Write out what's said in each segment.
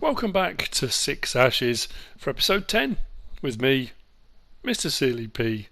Welcome back to Six Ashes for episode 10 with me, MrSealyp.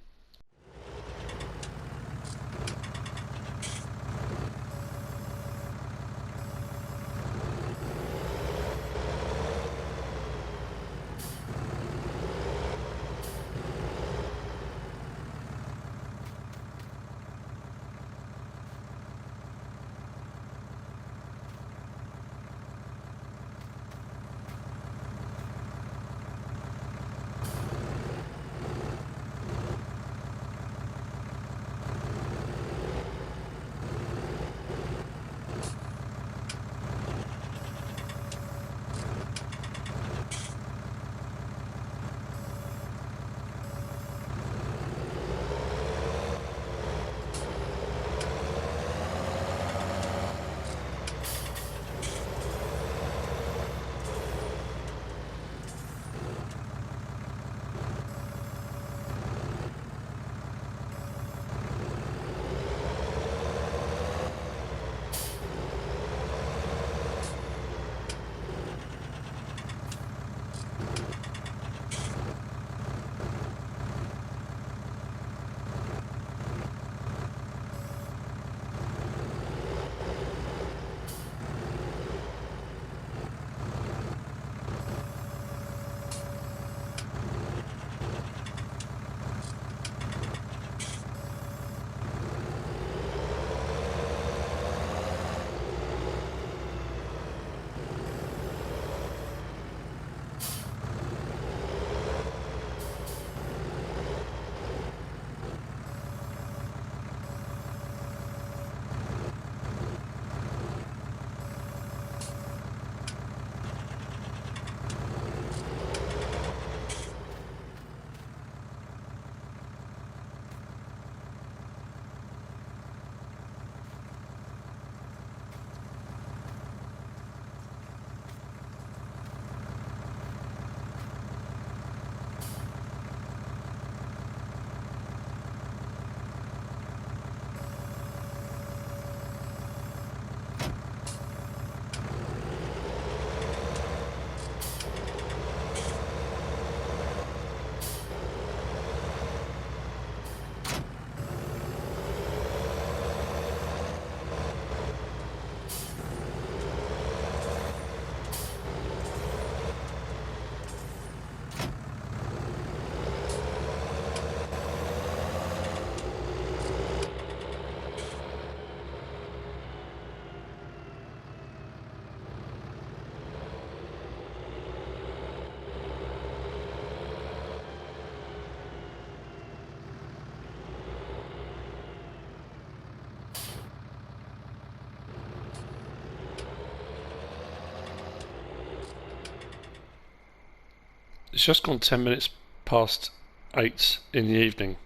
It's just gone 10 minutes past 8 in the evening.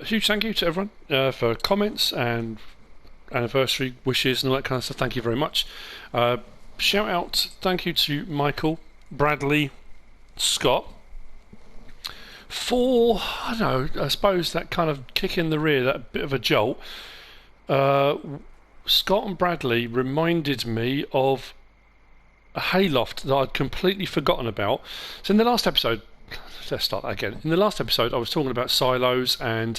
Huge thank you to everyone for comments and anniversary wishes and all that kind of stuff. Thank you very much. Shout out, thank you to Michael, Bradley, Scott for, I don't know, I suppose that kind of kick in the rear, that bit of a jolt. Scott and Bradley reminded me of a hayloft that I'd completely forgotten about. So in the last episode, let's start that again. In the last episode, I was talking about silos, and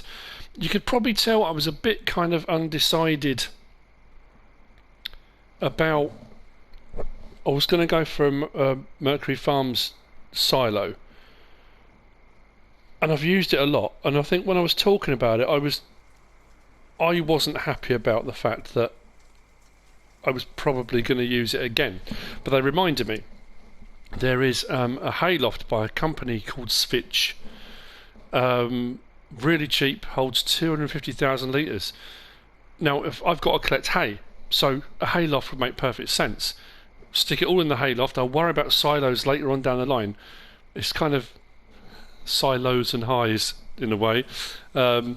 you could probably tell I was a bit kind of undecided about. I was going to go for Mercury Farms silo, and I've used it a lot. And I think when I was talking about it, I wasn't happy about the fact that I was probably going to use it again, but they reminded me there is a hayloft by a company called Svitch, really cheap, holds 250,000 litres. Now if I've got to collect hay, so a hayloft would make perfect sense. Stick it all in the hayloft. I'll worry about silos later on down the line. It's kind of silos and highs in a way. I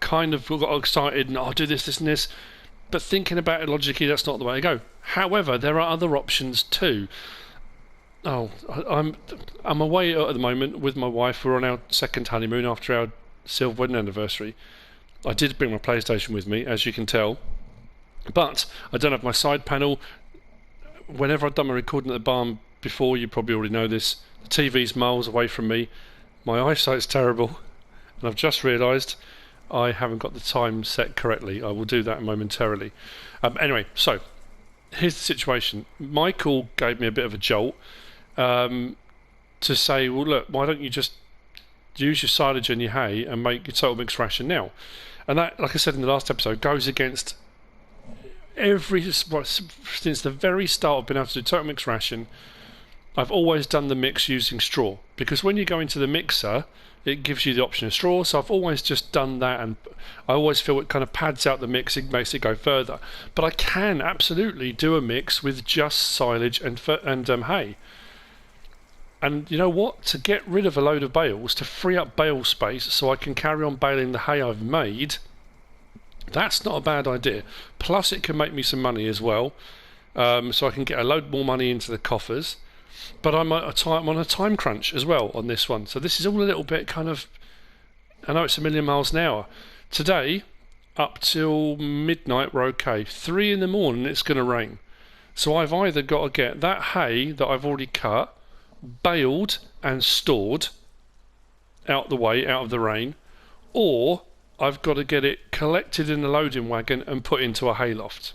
kind of got excited and I'll do this and this, but thinking about it logically, that's not the way to go. However, there are other options too. I'm away at the moment with my wife. We're on our second honeymoon after our silver wedding anniversary. I did bring my PlayStation with me, as you can tell, but I don't have my side panel. whenever I've done my recording at the barn before, you probably already know this, the TV's miles away from me, my eyesight's terrible, and I've just realised I haven't got the time set correctly. I will do that momentarily. Anyway, so here's the situation. Michael gave me a bit of a jolt to say, well, look, why don't you just use your silage and your hay and make your total mixed ration now? And that, like I said in the last episode, goes against since the very start I've been able to do total mixed ration. I've always done the mix using straw, because when you go into the mixer it gives you the option of straw, so I've always just done that, and I always feel it kind of pads out the mix, it makes it go further. But I can absolutely do a mix with just silage and hay. And you know what? To get rid of a load of bales, to free up bale space so I can carry on baling the hay I've made, that's not a bad idea. Plus it can make me some money as well, so I can get a load more money into the coffers. But I'm on a time crunch as well on this one, so this is all a little bit kind of, I know it's a million miles an hour. Today, up till midnight we're okay. 3 in the morning it's going to rain. So I've either got to get that hay that I've already cut, baled and stored out the way, out of the rain, or I've got to get it collected in the loading wagon and put into a hayloft.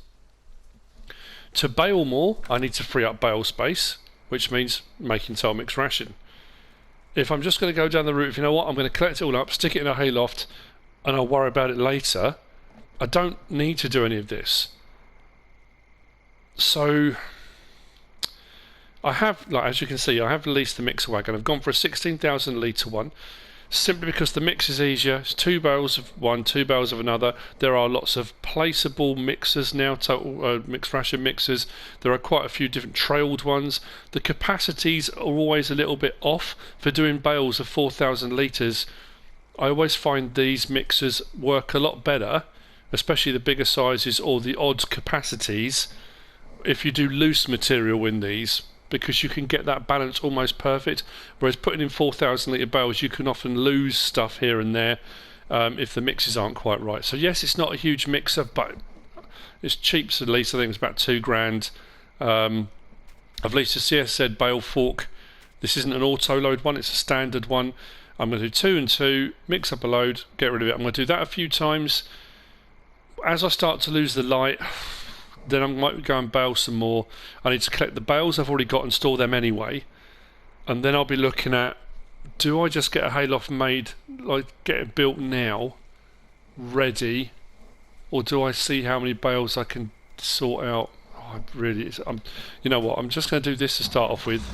To bale more, I need to free up bale space, which means making total mixed ration. If I'm just going to go down the route of, you know what, I'm going to collect it all up, stick it in a hayloft, and I'll worry about it later, I don't need to do any of this. So I have, like, as you can see, I have leased the mixer wagon. I've gone for a 16,000 litre one, simply because the mix is easier. It's 2 bales of one, 2 bales of another. There are lots of placeable mixers now, total mixed ration mixers. There are quite a few different trailed ones. The capacities are always a little bit off. For doing bales of 4,000 litres, I always find these mixers work a lot better, especially the bigger sizes or the odd capacities, if you do loose material in these, because you can get that balance almost perfect. Whereas putting in 4,000 litre bales, you can often lose stuff here and there if the mixes aren't quite right. So yes, it's not a huge mixer, but it's cheap. So at least I think it's about £2,000. I've leased a CSZ bale fork. This isn't an auto load one, it's a standard one. I'm going to do 2 and 2, mix up a load, get rid of it. I'm going to do that a few times. As I start to lose the light, then I might go and bale some more. I need to collect the bales I've already got and store them anyway, and then I'll be looking at, do I just get a hayloft made, like get it built now, ready, or do I see how many bales I can sort out? You know what, I'm just going to do this to start off with.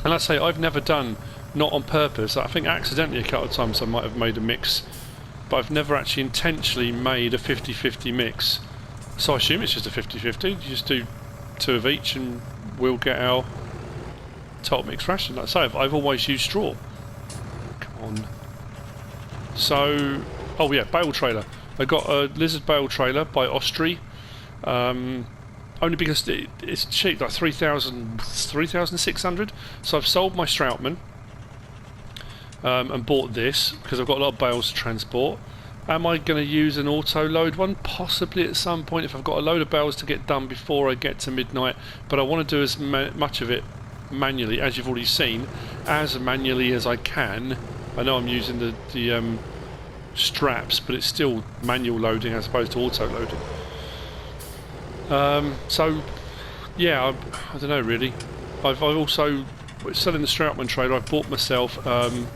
And I say, I've never done, not on purpose, I think accidentally a couple of times I might have made a mix, but I've never actually intentionally made a 50-50 mix. So I assume it's just a 50-50, you just do 2 of each and we'll get our total mixed ration. Like I say, I've always used straw. Come on. So, oh yeah, bale trailer. I got a lizard bale trailer by Ostry, only because it's cheap, like 3,600. So I've sold my Stroutman and bought this because I've got a lot of bales to transport. Am I going to use an auto load one? Possibly at some point if I've got a load of bales to get done before I get to midnight, but I want to do as much of it manually, as you've already seen, as manually as I can. I know I'm using the straps, but it's still manual loading as opposed to auto loading. So yeah, I don't know really. I've also, selling the Stroutman trailer, I've bought myself kind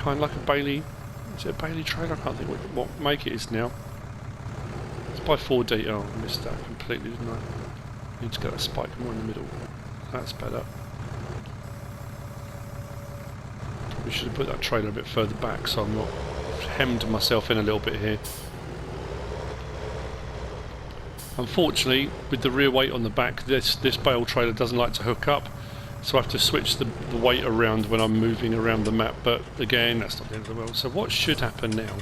of like a Baling. Is it a Bailey trailer? I can't think what make it is now. It's by 4D. Oh, I missed that completely, didn't I? Need to get that spike more in the middle. That's better. We should have put that trailer a bit further back so I'm not hemmed myself in a little bit here. Unfortunately, with the rear weight on the back, this bale trailer doesn't like to hook up, so I have to switch the weight around when I'm moving around the map, but again, that's not the end of the world. So what should happen now?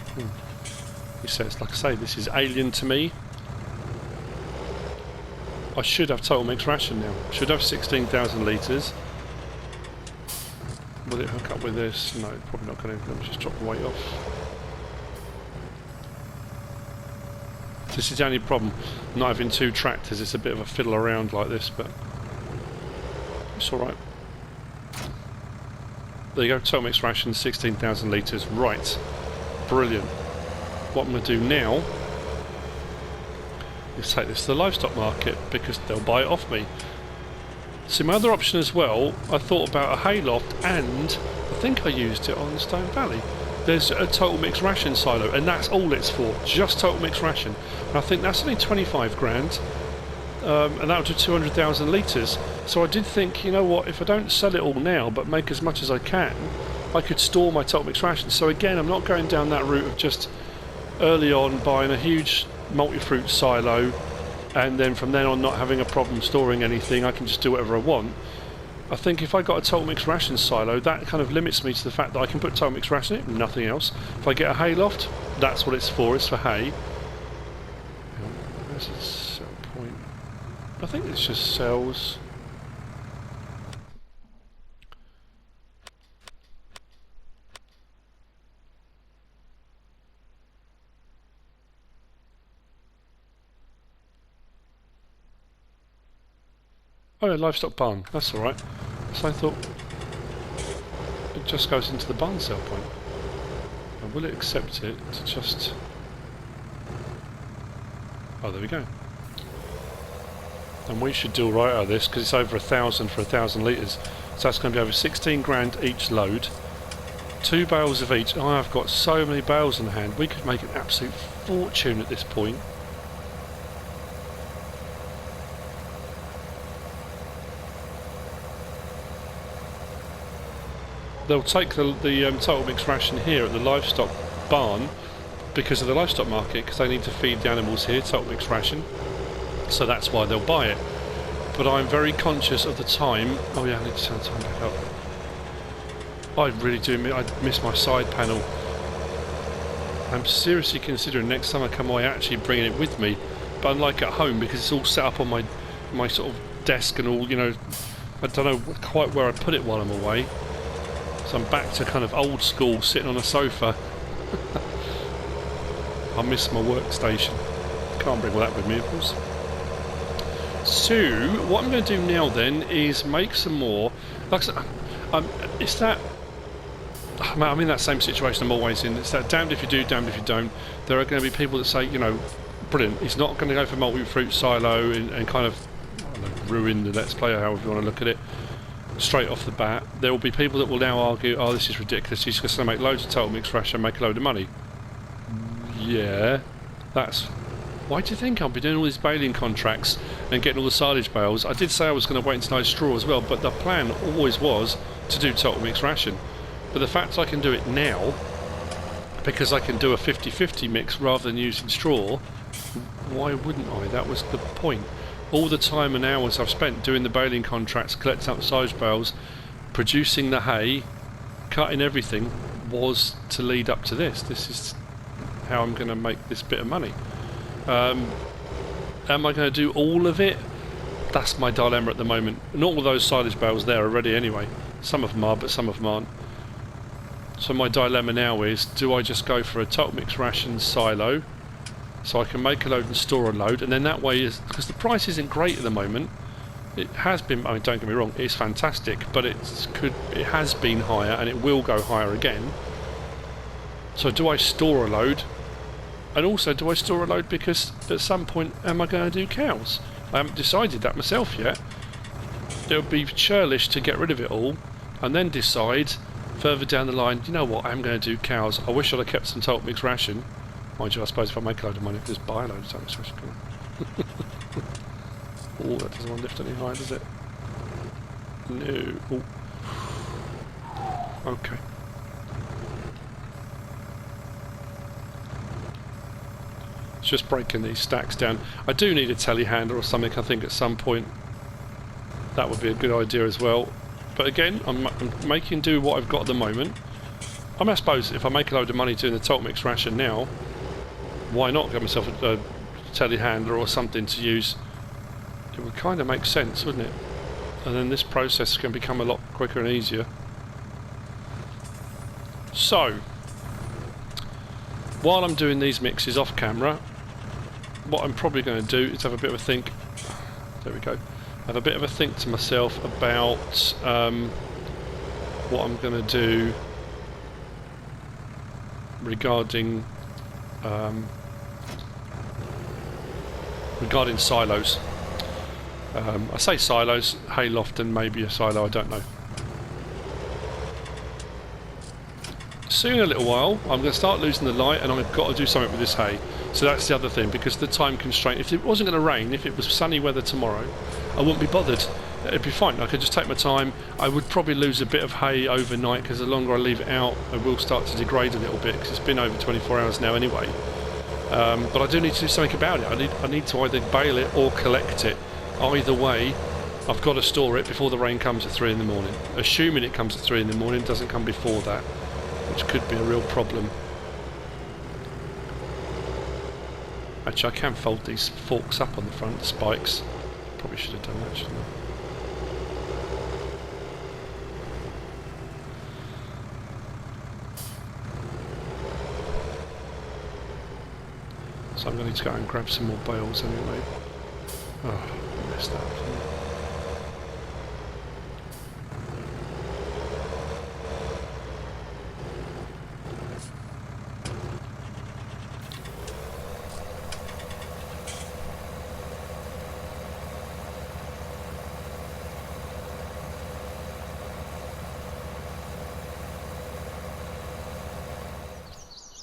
He says, like I say, this is alien to me. I should have total mixed ration now. Should have 16,000 litres. Will it hook up with this? No, probably not going to. Let me just drop the weight off. This is the only problem, not having two tractors. It's a bit of a fiddle around like this, but it's alright. There you go, total mix ration, 16,000 litres. Right, brilliant. What I'm going to do now is take this to the livestock market, because they'll buy it off me. See, my other option as well, I thought about a hayloft, and I think I used it on the Stone Valley. There's a total mixed ration silo, and that's all it's for, just total mixed ration. And I think that's only 25 grand, and that would do 200,000 litres. So I did think, you know what, if I don't sell it all now, but make as much as I can, I could store my total mixed ration. So again, I'm not going down that route of just early on buying a huge multi-fruit silo, and then from then on not having a problem storing anything. I can just do whatever I want. I think if I got a total mixed ration silo, that kind of limits me to the fact that I can put total mixed ration in it, nothing else. If I get a hayloft, that's what it's for hay. Where's the sell point? I think it's just cells. Oh yeah, livestock barn, that's alright. So I thought it just goes into the barn sell point. And will it accept it to just... Oh, there we go. And we should do alright out of this, because it's over 1,000 for 1,000 litres. So that's going to be over 16 grand each load. 2 bales of each. Oh, I've got so many bales in hand. We could make an absolute fortune at this point. They'll take the total mixed ration here at the livestock barn because of the livestock market, because they need to feed the animals here, total mixed ration. So that's why they'll buy it. But I'm very conscious of the time. Oh yeah, I need to turn the time back up. I really do. I miss my side panel. I'm seriously considering next time I come away actually bringing it with me. But unlike at home, because it's all set up on my sort of desk and all, you know, I don't know quite where I put it while I'm away. So I'm back to kind of old school, sitting on a sofa. I miss my workstation. Can't bring all that with me, of course. So, what I'm going to do now then is make some more. Like I said, it's that... I'm in that same situation I'm always in. It's that damned if you do, damned if you don't. There are going to be people that say, you know, brilliant, he's not going to go for multi-fruit silo and kind of, I don't know, ruin the Let's Play, or however you want to look at it. Straight off the bat, there will be people that will now argue, oh, this is ridiculous, he's just going to make loads of total mixed ration and make a load of money. Yeah, that's... Why do you think I'll be doing all these baling contracts and getting all the silage bales? I did say I was going to wait until I had straw as well, but the plan always was to do total mixed ration. But the fact I can do it now, because I can do a 50-50 mix rather than using straw, why wouldn't I? That was the point. All the time and hours I've spent doing the baling contracts, collecting up silage bales, producing the hay, cutting everything, was to lead up to this. This is how I'm going to make this bit of money. Am I going to do all of it? That's my dilemma at the moment. Not all those silage bales there are ready anyway. Some of them are, but some of them aren't. So my dilemma now is, do I just go for a total mixed ration silo, so I can make a load and store a load, and then that way is, because the price isn't great at the moment. It has been, I mean, don't get me wrong, it's fantastic, but it has been higher and it will go higher again. So do I store a load? And also, do I store a load because at some point am I going to do cows? I haven't decided that myself yet. It would be churlish to get rid of it all and then decide further down the line, you know what, I'm going to do cows. I wish I'd have kept some total mixed ration. Mind you, I suppose if I make a load of money, I can just buy a load of total mixed ration. Oh, that doesn't want to lift any higher, does it? No. Ooh. Okay. It's just breaking these stacks down. I do need a telehandler or something, I think, at some point. That would be a good idea as well. But again, I'm making do what I've got at the moment. I suppose if I make a load of money doing the total mixed ration now, why not get myself a telehandler or something to use? It would kind of make sense, wouldn't it? And then this process can become a lot quicker and easier. So, while I'm doing these mixes off camera, what I'm probably going to do is have a bit of a think. There we go. Have a bit of a think to myself about what I'm going to do regarding silos. I say silos, hayloft and maybe a silo, I don't know. Soon in a little while I'm going to start losing the light and I've got to do something with this hay. So that's the other thing, because the time constraint. If it wasn't going to rain, if it was sunny weather tomorrow, I wouldn't be bothered. It'd be fine, I could just take my time. I would probably lose a bit of hay overnight, because the longer I leave it out it will start to degrade a little bit, because it's been over 24 hours now anyway. But I do need to do something about it. I need to either bale it or collect it. Either way, I've got to store it before the rain comes at 3 in the morning. Assuming it comes at 3 in the morning, doesn't come before that, which could be a real problem. Actually, I can fold these forks up on the front, the spikes. Probably should have done that, shouldn't I? So I'm going to need to go and grab some more bales anyway. Oh, I messed that up.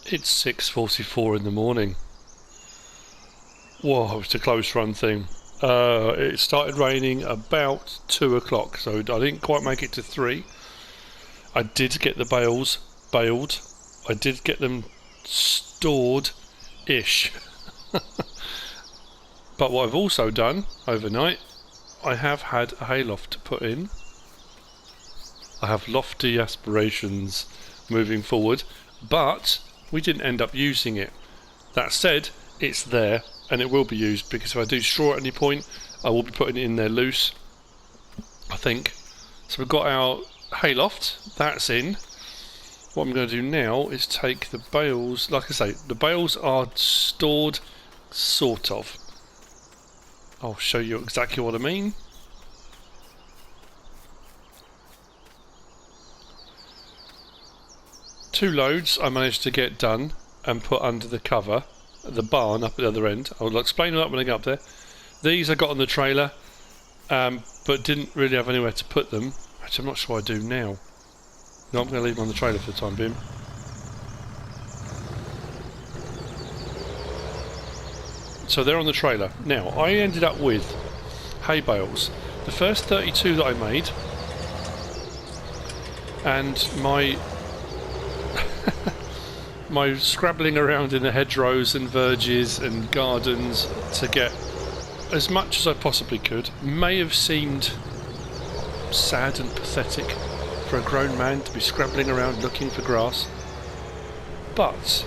It's 6:44 in the morning. Whoa, it's a close run thing. It started raining about 2 o'clock, so I didn't quite make it to 3. I did get the bales baled. I did get them stored-ish. But what I've also done overnight, I have had a hayloft to put in. I have lofty aspirations moving forward, but we didn't end up using it. That said, it's there and it will be used, because if I do straw at any point I will be putting it in there loose, I think. So we've got our hayloft, that's in. What I'm going to do now is take the bales. Like I say, the bales are stored, sort of. I'll show you exactly what I mean. Two loads I managed to get done and put under the cover, the barn up at the other end. I'll explain that when I get up there. These I got on the trailer, but didn't really have anywhere to put them. Actually, I'm not sure I do now. No, I'm going to leave them on the trailer for the time being. So they're on the trailer. Now, I ended up with hay bales. The first 32 that I made, and my my scrabbling around in the hedgerows and verges and gardens to get as much as I possibly could may have seemed sad and pathetic for a grown man to be scrabbling around looking for grass, but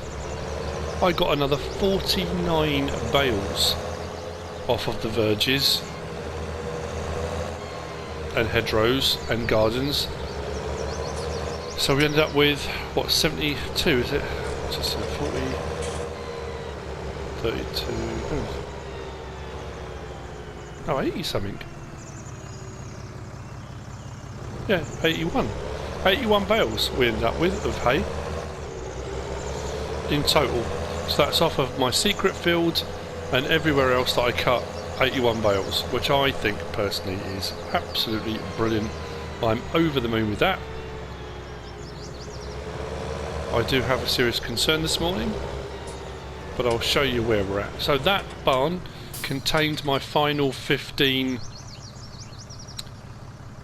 I got another 49 bales off of the verges and hedgerows and gardens. So we ended up with, what, 72 is it? Just 40, 32, oh, 80 something. Yeah, 81. 81 bales we ended up with of hay in total. So that's off of my secret field and everywhere else that I cut, 81 bales, which I think personally is absolutely brilliant. I'm over the moon with that. I do have a serious concern this morning, but I'll show you where we're at. So that barn contained my final 15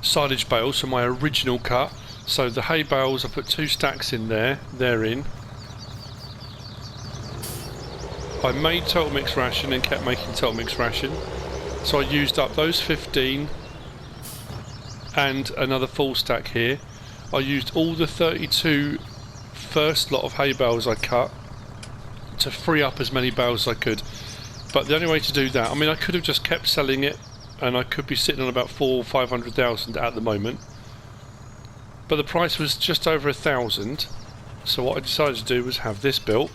silage bales from my original cut. So the hay bales, I put 2 stacks in there, they're in. I made total mixed ration and kept making total mixed ration, so I used up those 15 and another full stack here. I used all the 32 first lot of hay bales I cut to free up as many bales as I could, but the only way to do that, I mean, I could have just kept selling it and I could be sitting on about 400,000 or 500,000 at the moment, but the price was just over 1,000, so what I decided to do was have this built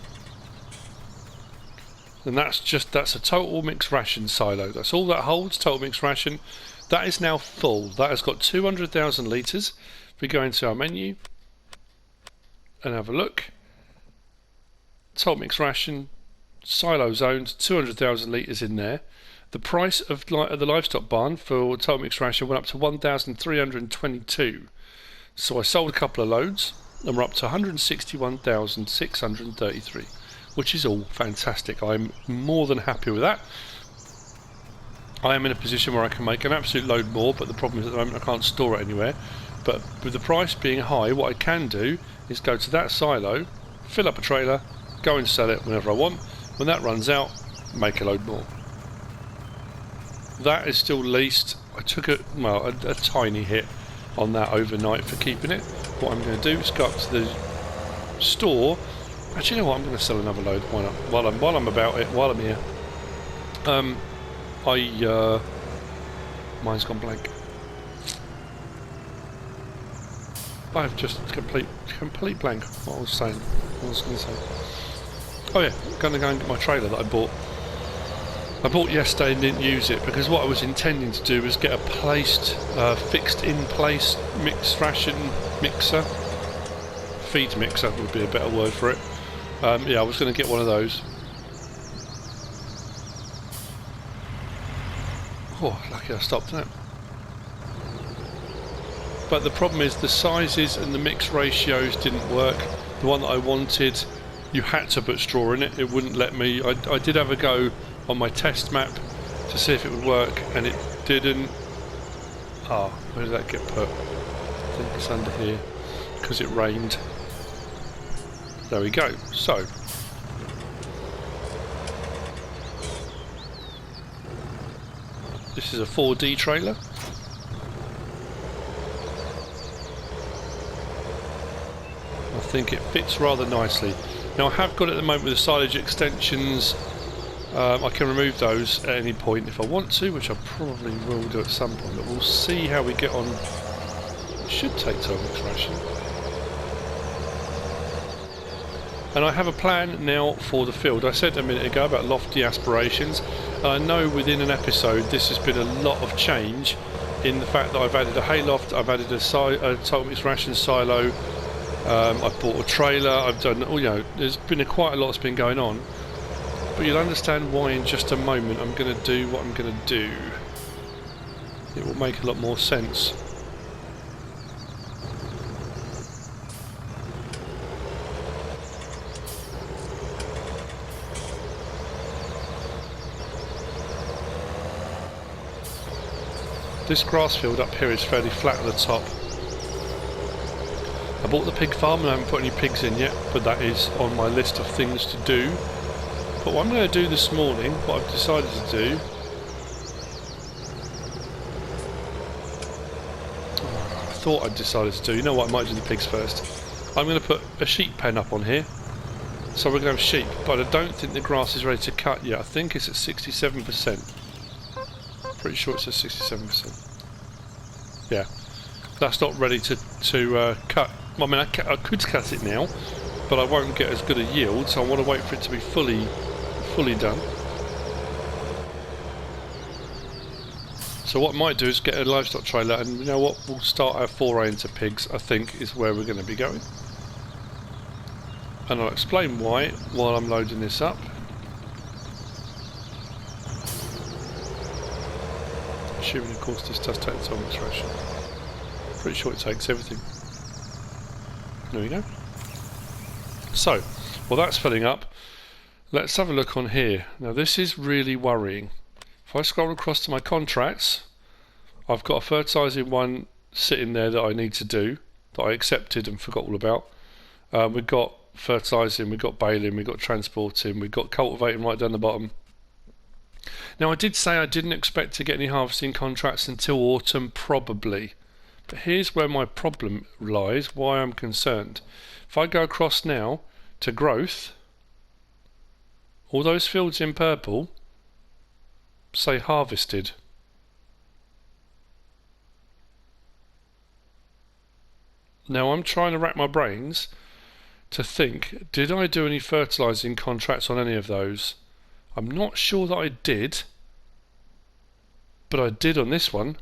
And that's a total mixed ration silo. That's all that holds, total mixed ration. That is now full. That has got 200,000 litres. If we go into our menu and have a look, total mixed ration, silo zones, 200,000 litres in there. The price of the livestock barn for total mixed ration went up to 1,322. So I sold a couple of loads and we're up to 161,633, which is all fantastic. I'm more than happy with that. I am in a position where I can make an absolute load more, but the problem is at the moment I can't store it anywhere. But with the price being high, what I can do is go to that silo, fill up a trailer, go and sell it whenever I want. When that runs out, make a load more. That is still leased. I took a tiny hit on that overnight for keeping it. What I'm going to do is go up to the store. Actually, you know what? I'm going to sell another load. Why not? While I'm about it, while I'm here. Mine's gone blank. I've just complete blank. What I was saying. What I was going to say. Oh yeah, I'm going to go and get my trailer that I bought. I bought yesterday and didn't use it because what I was intending to do was get a fixed in place mixed ration mixer. Feed mixer would be a better word for it. Yeah, I was going to get one of those. Oh, lucky I stopped that. But the problem is the sizes and the mix ratios didn't work. The one that I wanted, you had to put straw in it. It wouldn't let me. I did have a go on my test map to see if it would work, and it didn't. Ah, where did that get put? I think it's under here because it rained. There we go. So this is a 4D trailer. I think it fits rather nicely. Now I have got it at the moment with the silage extensions. I can remove those at any point if I want to, which I probably will do at some point, but we'll see how we get on. It should take total mixed ration. And I have a plan now for the field. I said a minute ago about lofty aspirations. I know within an episode this has been a lot of change in the fact that I've added a hayloft, I've added a total mixed ration silo, I've bought a trailer, I've done, you know, there's been quite a lot that's been going on. But you'll understand why in just a moment I'm going to do what I'm going to do. It will make a lot more sense. This grass field up here is fairly flat at the top. I bought the pig farm and I haven't put any pigs in yet, but that is on my list of things to do. But what I'm going to do this morning, what I've decided to do, I thought I'd decided to do, you know what, I might do the pigs first. I'm going to put a sheep pen up on here, so we're going to have sheep, but I don't think the grass is ready to cut yet. I think it's at 67%. Pretty sure it's at 67%. Yeah, that's not ready to cut. I mean, I could cut it now, but I won't get as good a yield, so I want to wait for it to be fully done. So what I might do is get a livestock trailer, and you know what, we'll start our foray into pigs. I think is where we're going to be going, and I'll explain why while I'm loading this up. Assuming of course this does take the total mixed ration. Pretty sure it takes everything. There we go. So, well, that's filling up. Let's have a look on here. Now this is really worrying. If I scroll across to my contracts, I've got a fertilising one sitting there that I need to do, that I accepted and forgot all about. We've got fertilising, we've got baling, we've got transporting, we've got cultivating right down the bottom. Now I did say I didn't expect to get any harvesting contracts until autumn, probably. But here's where my problem lies, why I'm concerned. If I go across now to growth, all those fields in purple say harvested. Now I'm trying to rack my brains to think, did I do any fertilising contracts on any of those? I'm not sure that I did, but I did on this one.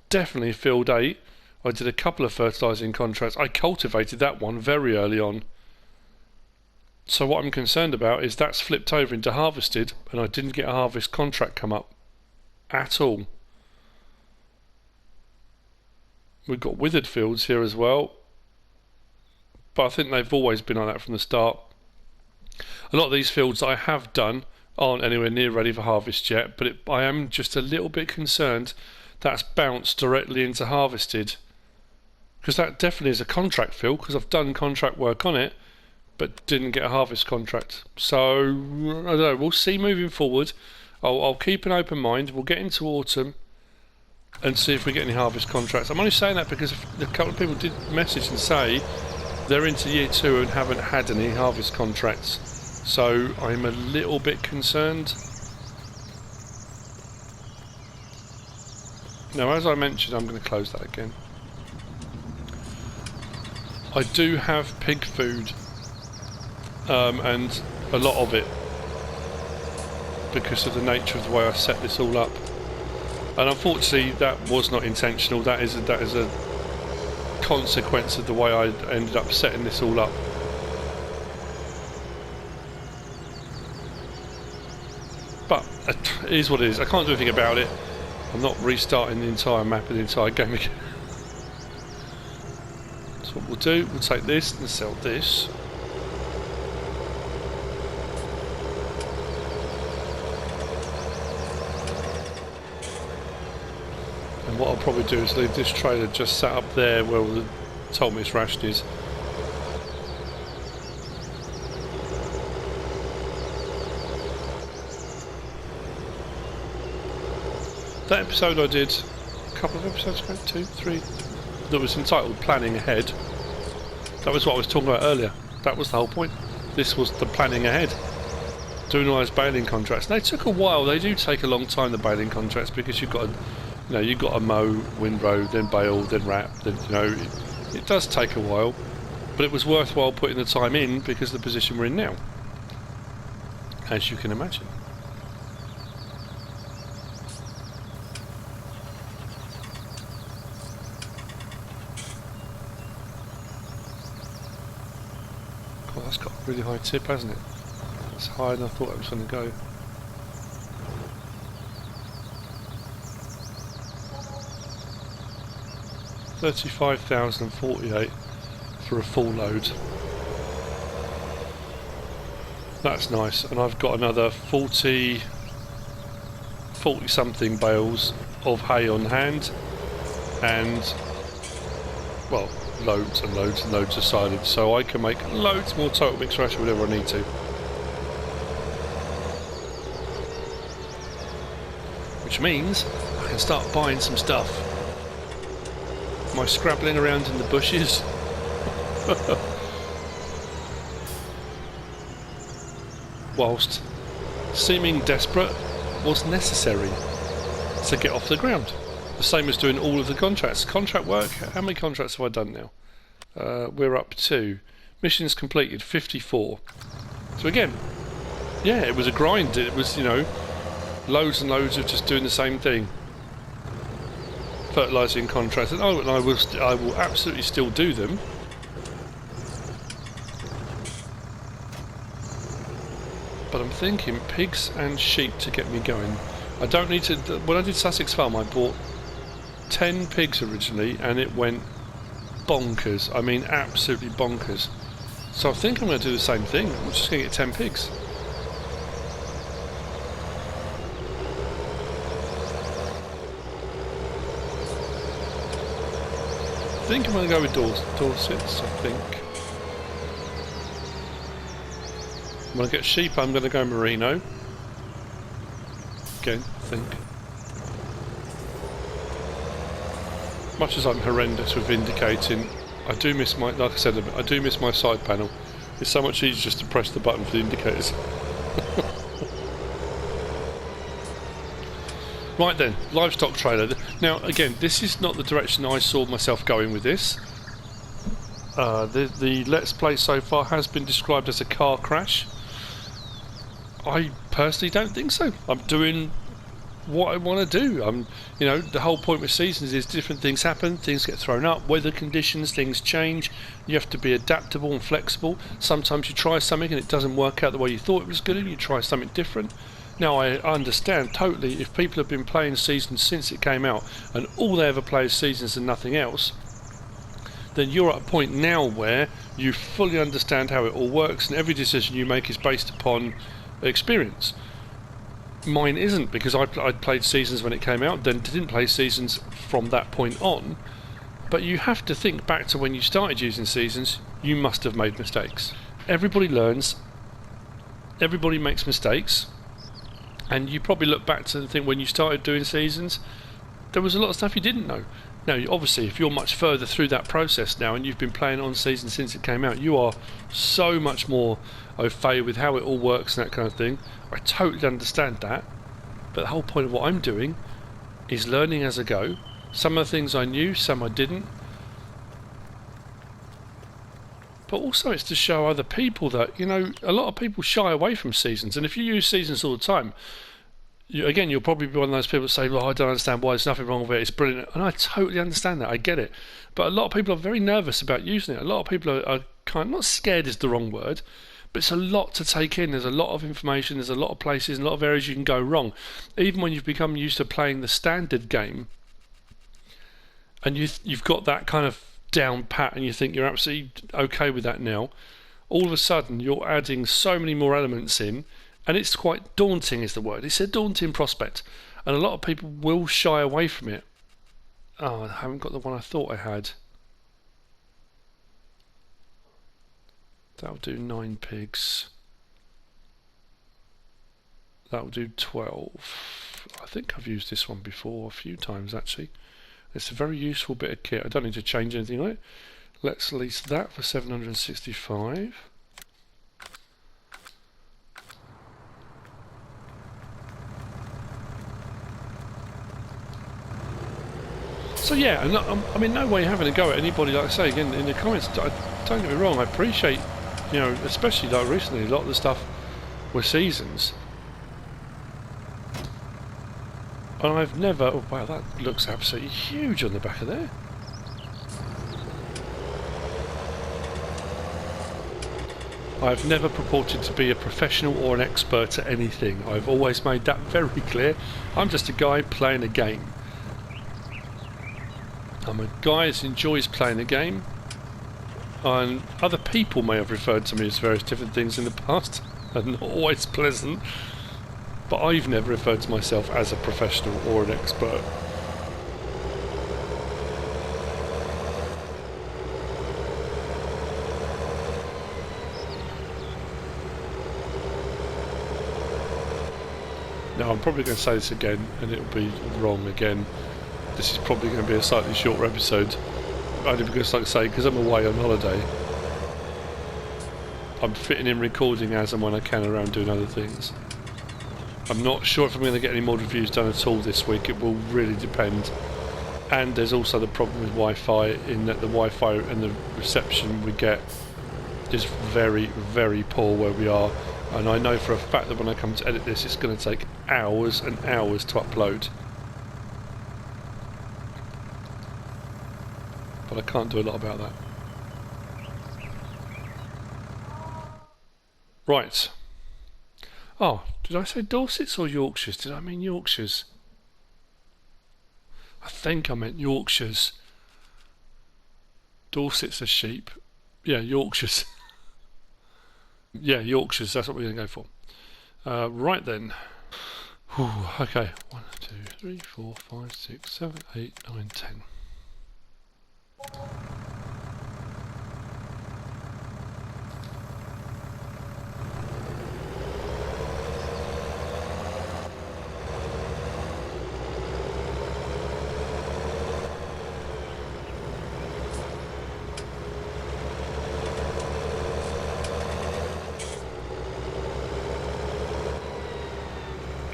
Definitely field 8. I did a couple of fertilising contracts. I cultivated that one very early on. So what I'm concerned about is that's flipped over into harvested, and I didn't get a harvest contract come up at all. We've got withered fields here as well, but I think they've always been like that from the start. A lot of these fields that I have done aren't anywhere near ready for harvest yet, but I am just a little bit concerned that's bounced directly into harvested, because that definitely is a contract field, because I've done contract work on it but didn't get a harvest contract. So I don't know, we'll see moving forward. I'll keep an open mind. We'll get into autumn and see if we get any harvest contracts. I'm only saying that because a couple of people did message and say they're into year 2 and haven't had any harvest contracts, so I'm a little bit concerned. Now, as I mentioned, I'm going to close that again. I do have pig food, and a lot of it, because of the nature of the way I set this all up. And unfortunately, that was not intentional. That is a consequence of the way I ended up setting this all up. But it is what it is. I can't do anything about it. I'm not restarting the entire map of the entire game again. So what we'll do, we'll take this and sell this. And what I'll probably do is leave this trailer just sat up there where the told me its ration is. That episode I did a couple of episodes ago, 2, 3, that was entitled Planning Ahead. That was what I was talking about earlier. That was the whole point. This was the planning ahead. Doing all those baling contracts. And they took a while. They do take a long time, the baling contracts, because you've got to, you've got to mow, windrow, then bale, then wrap. Then it does take a while, but it was worthwhile putting the time in because of the position we're in now, as you can imagine. God, that's got a really high tip, hasn't it? It's higher than I thought it was going to go. $35,048 for a full load. That's nice, and I've got another 40 something bales of hay on hand, and well, loads and loads and loads of silage, so I can make loads more total mixed ration whenever I need to. Which means I can start buying some stuff. Am I scrabbling around in the bushes? Whilst seeming desperate was necessary to get off the ground. The same as doing all of the contracts. Contract work, how many contracts have I done now? We're up to missions completed 54. So again, yeah, it was a grind. It was, loads and loads of just doing the same thing. Fertilising contracts, and I will absolutely still do them. But I'm thinking pigs and sheep to get me going. I don't need to. When I did Sussex Farm, I bought 10 pigs originally, and it went bonkers. I mean, absolutely bonkers. So I think I'm going to do the same thing. I'm just going to get 10 pigs. I think I'm going to go with Dorsets, I think. When I get sheep, I'm going to go merino. Again, I think. Much as I'm horrendous with indicating, I do miss my, like I said, I do miss my side panel. It's so much easier just to press the button for the indicators. Right then, livestock trailer. Now again, this is not the direction I saw myself going with this. The Let's Play so far has been described as a car crash. I personally don't think so. I'm doing what I want to do. You know, the whole point with seasons is different things happen, things get thrown up, weather conditions, things change. You have to be adaptable and flexible. Sometimes you try something and it doesn't work out the way you thought it was going to, you try something different. Now I understand totally if people have been playing seasons since it came out and all they ever play is seasons and nothing else, then you're at a point now where you fully understand how it all works and every decision you make is based upon experience. Mine isn't, because I'd played seasons when it came out, then didn't play seasons from that point on. But you have to think back to when you started using seasons. You must have made mistakes. Everybody learns, everybody makes mistakes, and you probably look back to think when you started doing seasons there was a lot of stuff you didn't know. Now obviously if you're much further through that process now and you've been playing on seasons since it came out, you are so much more au fait with how it all works and that kind of thing. I totally understand that, but the whole point of what I'm doing is learning as I go. Some of the things I knew, some I didn't, but also it's to show other people that, you know, a lot of people shy away from seasons, and if you use seasons all the time, again, you'll probably be one of those people that say, well, I don't understand why, there's nothing wrong with it, it's brilliant. And I totally understand that, I get it. But a lot of people are very nervous about using it. A lot of people are kind of, not scared is the wrong word, but it's a lot to take in. There's a lot of information, there's a lot of places, and a lot of areas you can go wrong. Even when you've become used to playing the standard game, and you've got that kind of down pat, and you think you're absolutely okay with that now, all of a sudden you're adding so many more elements in, and it's quite daunting is the word. It's a daunting prospect, and a lot of people will shy away from it. Oh, I haven't got the one I thought I had. That'll do 9 pigs. That'll do 12. I think I've used this one before a few times actually. It's a very useful bit of kit. I don't need to change anything on it. Let's lease that for 765. So yeah, and I'm in no way having a go at anybody. Like I say again in the comments, don't get me wrong, I appreciate, you know, especially like recently, a lot of the stuff with seasons. And I've never, oh wow, that looks absolutely huge on the back of there. I've never purported to be a professional or an expert at anything. I've always made that very clear. I'm just a guy playing a game. I'm a guy that enjoys playing a game, and other people may have referred to me as various different things in the past, and not always pleasant, but I've never referred to myself as a professional or an expert. Now I'm probably going to say this again and it'll be wrong again. This is probably going to be a slightly shorter episode, only because, like I say, because I'm away on holiday, I'm fitting in recording as and when I can around doing other things. I'm not sure if I'm going to get any more reviews done at all this week. It will really depend. And there's also the problem with Wi-Fi, in that the Wi-Fi and the reception we get is very, very poor where we are. And I know for a fact that when I come to edit this, it's going to take hours and hours to upload. But I can't do a lot about that. Right. Oh, did I say Dorsets or Yorkshires? Did I mean Yorkshires? I think I meant Yorkshires. Dorsets are sheep. Yeah, Yorkshires. Yeah, Yorkshires, that's what we're going to go for. Right then. Whew, okay. 1, 2, 3, 4, 5, 6, 7, 8, 9, 10.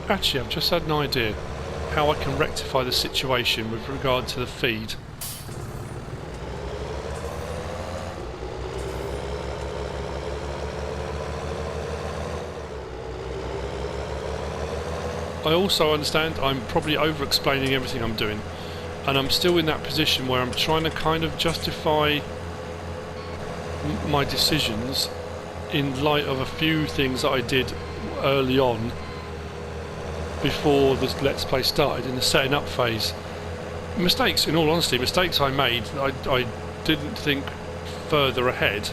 Actually, I've just had an idea how I can rectify the situation with regard to the feed. I also understand I'm probably over-explaining everything I'm doing, and I'm still in that position where I'm trying to kind of justify my decisions in light of a few things that I did early on before the Let's Play started, in the setting up phase. Mistakes, in all honesty, mistakes I made. I didn't think further ahead.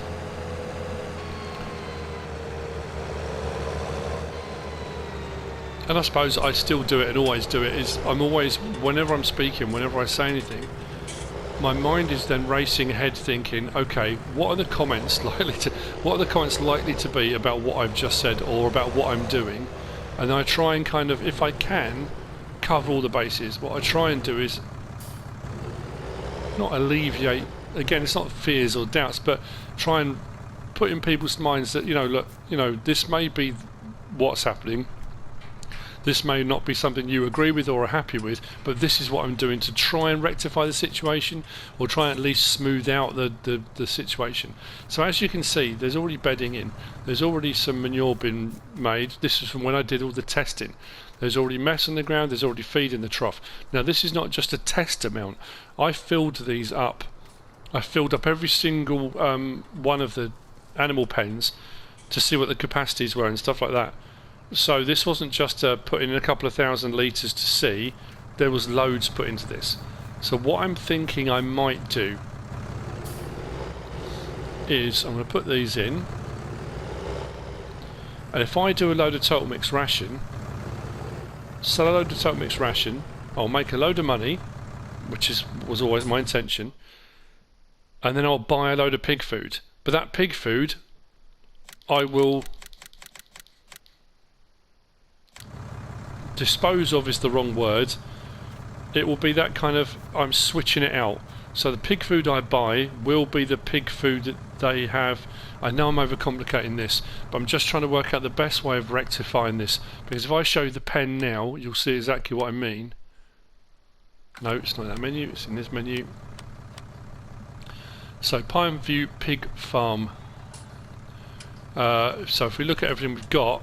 And I suppose I still do it and always do it, is I'm always, whenever I'm speaking, whenever I say anything, my mind is then racing ahead thinking, okay, what are the comments likely to be about what I've just said or about what I'm doing? And I try and kind of, if I can, cover all the bases. What I try and do is not alleviate, again, it's not fears or doubts, but try and put in people's minds that, you know, look, you know, this may be what's happening. This may not be something you agree with or are happy with, but this is what I'm doing to try and rectify the situation, or try and at least smooth out the situation. So as you can see, there's already bedding in. There's already some manure been made. This is from when I did all the testing. There's already mess on the ground. There's already feed in the trough. Now this is not just a test amount. I filled these up. I filled up every single one of the animal pens to see what the capacities were and stuff like that. So this wasn't just putting in a couple of thousand litres to see, there was loads put into this. So what I'm thinking I might do is I'm going to put these in, and if I do a load of total mix ration, sell a load of total mix ration, I'll make a load of money, which was always my intention, and then I'll buy a load of pig food. But that pig food I will dispose of, is the wrong word. It will be that kind of, I'm switching it out. So the pig food I buy will be the pig food that they have. I know I'm overcomplicating this, but I'm just trying to work out the best way of rectifying this, because if I show you the pen now, you'll see exactly what I mean. No, it's not that menu, it's in this menu. So Pine View Pig Farm. So if we look at everything we've got,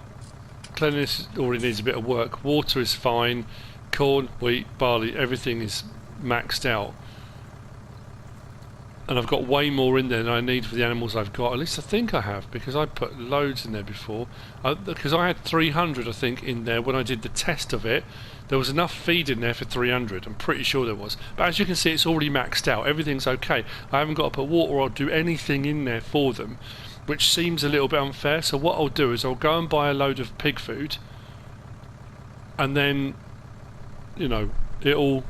cleanliness already needs a bit of work. Water is fine. Corn, wheat, barley, everything is maxed out. And I've got way more in there than I need for the animals I've got. At least I think I have, because I put loads in there before. Because I had 300, I think, in there when I did the test of it. There was enough feed in there for 300. I'm pretty sure there was. But as you can see, it's already maxed out. Everything's okay. I haven't got to put water or do anything in there for them, which seems a little bit unfair. So what I'll do is I'll go and buy a load of pig food, and then, you know, it'll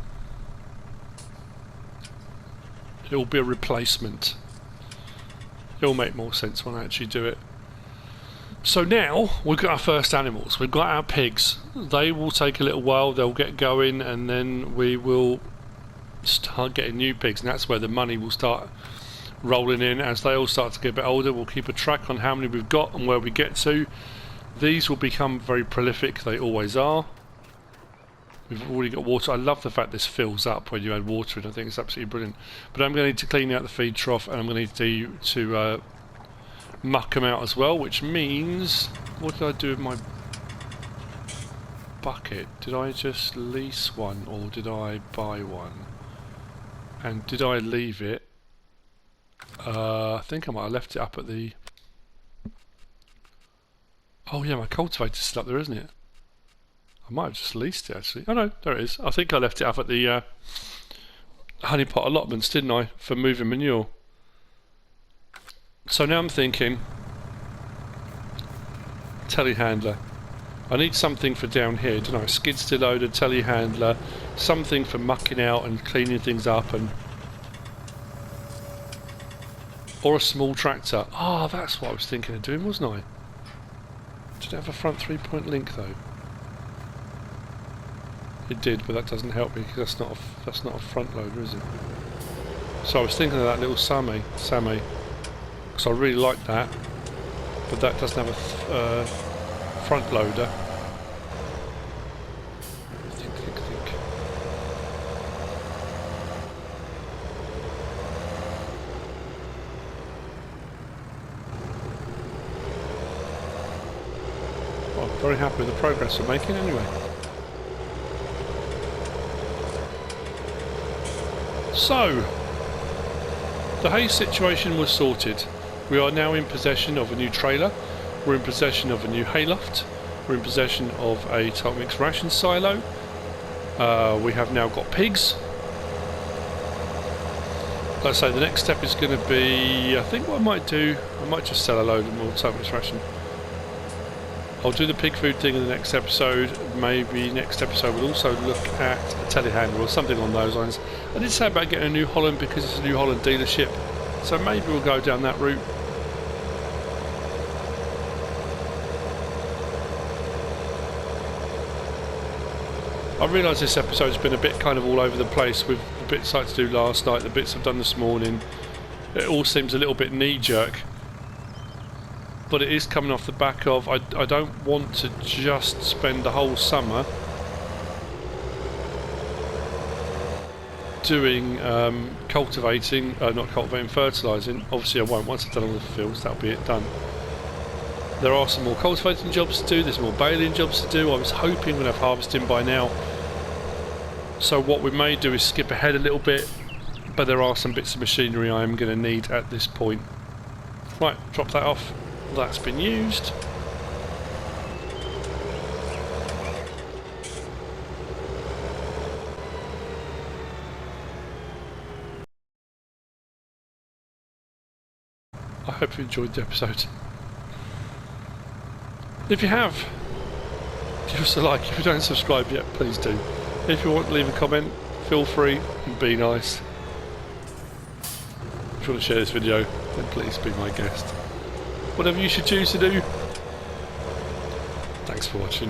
be a replacement. It'll make more sense when I actually do it. So now we've got our first animals. We've got our pigs. They will take a little while. They'll get going, and then we will start getting new pigs, and that's where the money will start rolling in as they all start to get a bit older. We'll keep a track on how many we've got and where we get to. These will become very prolific. They always are. We've already got water. I love the fact this fills up when you add water in. I think it's absolutely brilliant. But I'm going to need to clean out the feed trough, and I'm going to need to muck them out as well, which means, what did I do with my bucket? Did I just lease one, or did I buy one? And did I leave it? I think I might have left it up at the... Oh yeah, my cultivator's still up there, isn't it? I might have just leased it, actually. Oh no, there it is. I think I left it up at the honeypot allotments, didn't I, for moving manure. So now I'm thinking, telehandler. I need something for down here, don't I? Skid steer loader, telehandler, something for mucking out and cleaning things up, and or a small tractor. Ah, that's what I was thinking of doing, wasn't I? Did it have a front 3-point link though? It did, but that doesn't help me because that's not a front loader, is it? So I was thinking of that little Sammy, because I really like that, but that doesn't have a front loader. Think. Well, I'm very happy with the progress we're making anyway. So, the hay situation was sorted. We are now in possession of a new trailer, we're in possession of a new hayloft, we're in possession of a top mix ration silo, we have now got pigs. Like I say, the next step is going to be, I think what I might do, I might just sell a load of more top mix ration. I'll do the pig food thing in the next episode. Maybe next episode we'll also look at a telehandler or something on those lines. I did say about getting a New Holland because it's a New Holland dealership, so maybe we'll go down that route. I realise this episode's been a bit kind of all over the place with the bits I had to do last night, the bits I've done this morning. It all seems a little bit knee-jerk. But it is coming off the back of, I don't want to just spend the whole summer doing cultivating, not cultivating, fertilising. Obviously I won't, once I've done all the fields, that'll be it done. There are some more cultivating jobs to do, there's more baling jobs to do. I was hoping we'd have harvesting by now. So what we may do is skip ahead a little bit, but there are some bits of machinery I am going to need at this point. Right, drop that off. That's been used. I hope you enjoyed the episode. If you have, give us a like. If you don't subscribe yet, please do. If you want to leave a comment, feel free and be nice. If you want to share this video, then please be my guest. Whatever you should choose to do. Thanks for watching.